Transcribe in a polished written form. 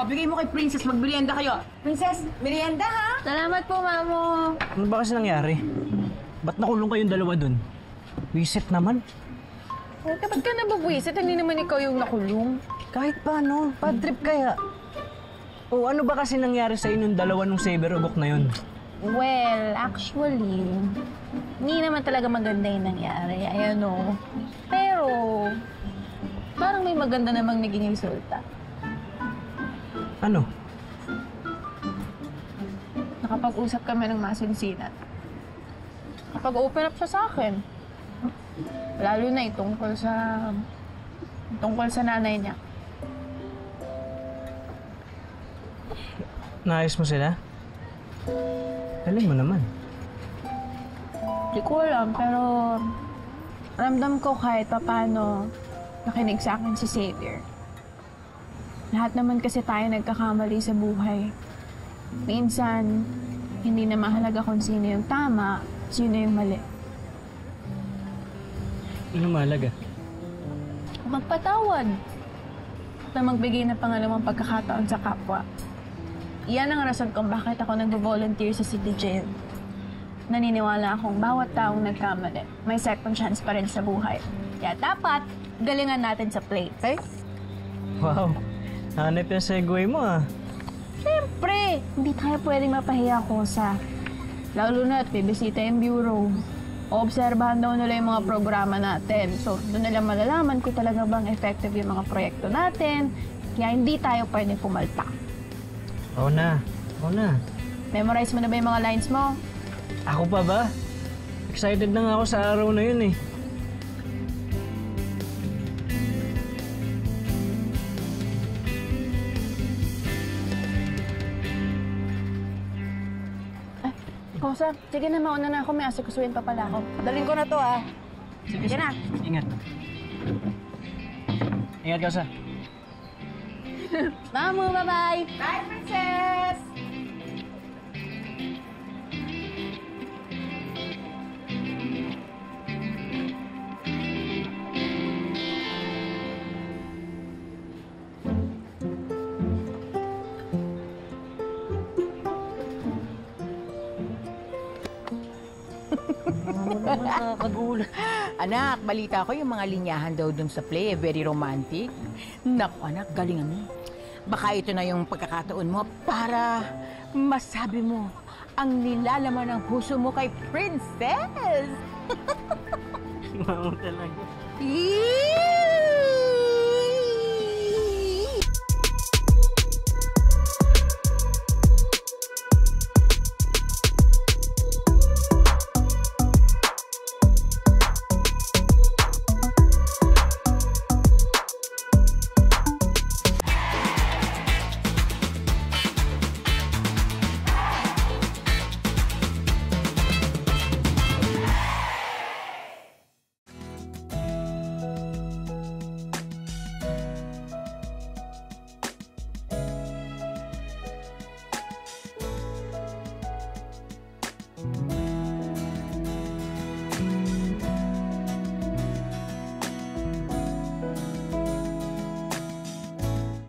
bigay mo kay Princess. Magmerienda kayo. Princess, merienda ha? Salamat po, Mamo. Ano ba kasi nangyari? Ba't nakulong kayong dalawa dun? Wisit naman. Ba't ka nababwisit? Hindi naman ikaw yung nakulong. Kahit paano, bad trip kaya. O ano ba kasi nangyari sa inyong dalawa nung saber ugok na yun? Well, actually, hindi naman talaga maganda yung nangyari. Ayan o. Pero, parang may maganda namang naging resulta. Ano? Nakapag-usap kami ng masinsinan. Nakapag-open up siya sa akin. Lalo na tungkol sa nanay niya. Naayos mo sila? Galing mo naman. Di ko alam, pero ramdam ko kahit paano nakinig sa akin si Xavier. Lahat naman kasi tayo nagkakamali sa buhay. Minsan, hindi na mahalaga kung sino yung tama, sino yung mali. Ano mahalaga? Magpatawad. At na magbigay ng pangalawang pagkakataon sa kapwa. Iyan ang rason kung bakit ako nag-volunteer sa City Jail. Naniniwala akong bawat taong nagkamali, may second chance pa rin sa buhay. Kaya dapat, galingan natin sa play, okay? Wow, hanep yung segue mo ah. Siyempre, hindi tayo pwedeng mapahiya kusa. Lalo na at bibisita yung bureau. Oobserbahan daw nila yung mga programa natin. So, doon nila malalaman kung talaga bang effective yung mga proyekto natin. Kaya hindi tayo pwedeng pumalta. Oo na. Memorize mo na ba yung mga lines mo? Ako pa ba? Excited na nga ako sa araw na yun eh. Kosa, sige na, mauna na ako. May asikusuin pa pala ako. Daling ko na to, ah. Sige na. Ingat. Ingat ka sa. Mamu, bye-bye! Bye, Princess! Nakakagulat. Anak, balita ko yung mga linyahan daw dun sa play, very romantic. Naku, anak, galingan mo. Baka ito na yung pagkakataon mo para masabi mo ang nilalaman ng puso mo kay Princess. Mamo talaga. Eee!